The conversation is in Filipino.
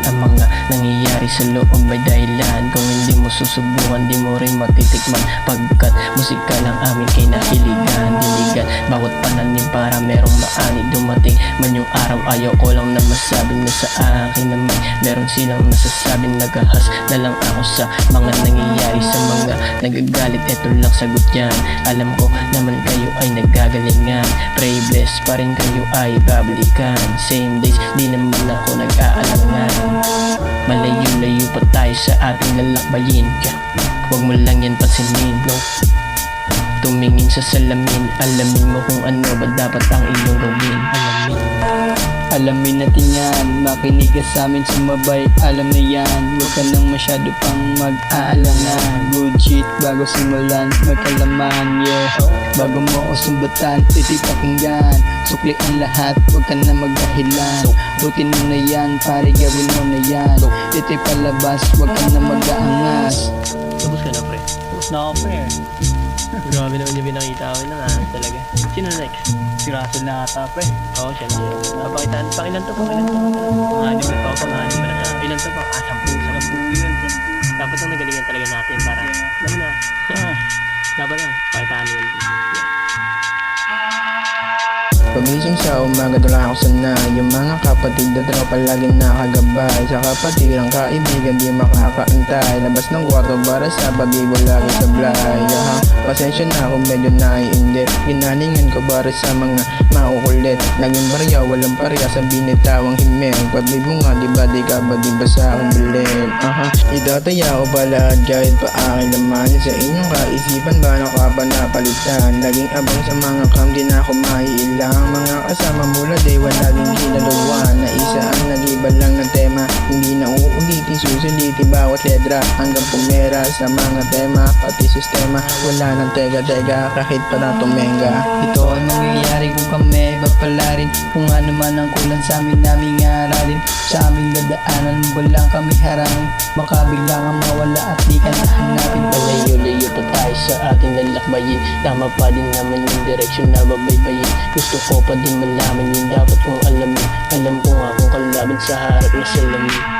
ang mga nangyayari sa loob ay dahilan. Kung hindi mo susubukan, di mo rin matitikman, pagkat musika lang aming kinahiligan. Diligan bawat pananim para merong maani. Dumating man yung araw, ayaw ko lang na masabing na sa akin naman meron silang nasasabing nagahas na lang ako sa mga nangyayari sa mga nagagalit. Eto lang sagot yan, alam ko naman kayo ay nagagalingan. Pray bless pa rin kayo ay bablikan. Same days, di naman ako nag-aalangan. Malayo-layo pa tayo sa ating lalakbayin. Huwag mo lang yan pansinin, no? Tumingin sa salamin, alamin mo kung ano ba dapat ang iyong gawin. Alamin natin yan, makinig ka sa amin, sumabay, alam na yan. Huwag ka nang masyado pang mag-aalangan. Good shit bago simulan, magkalaman, yeah. Bago mo ako sumbatan, titipakinggan. Sukli ang lahat, huwag ka na magdahilan. Rutin mo na yan, pare gawin mo na yan. Ito'y palabas, huwag ka na mag-aangas. Tapos ka na, pre. Tapos na ako, pre. Grabe naman yung binakita ko na talaga. Sino next? Si Russell na ata, pre. Oo, siya na. Pakitaan, pakilan to, pakilan to. Pangalim na to, pangalim pa na. Ilan to pa? 10 yun. Dapat ang nagalingan talaga natin para, alam na. Dapat lang, pakitaan yun. Pagising sa umaga dala ako sana. Yung mga kapatid na tropa laging nakagabay. Sa kapatirang kaibigan di makakaantay. Labas ng kwarto para sa pag-ibig lagi sablay. Pasensya na kung medyo naiinggit. Ginalingan ko para sa mga maukulit. Naging barya, walang pareha sa binitawang himeng. Pag-ibig mo nga, diba di ka ba diba sa aking bilin? Itataya ko pala at kahit pa aking laman. Sa inyong kaisipan ba nakapanapalitan? Laging abang sa mga kam, di na ako maiilang. Mga kasama mula day wala din kinalawan. Na isa ang nag-iba lang ng tema, hindi na uulitin, susulitin bawat letra hanggang pumera sa mga tema, pati sistema. Wala nang tega-tega kahit pa na tumenga. Ito ay mangyayari kung kami iba pala rin. Kung ano man ang kulang sa amin naming aralin. Sa aming dadaanan walang kami harangin. Baka bigla kang mawala at di ka nahanapin. Malayo-layo pa tayo sa ating lalakbayin. Tama pa din naman yung direksyon na babaybayin. Gusto ko pa din malaman yung dapat kong alamin. Alam ko nga kung kalaban sa harap na salamin.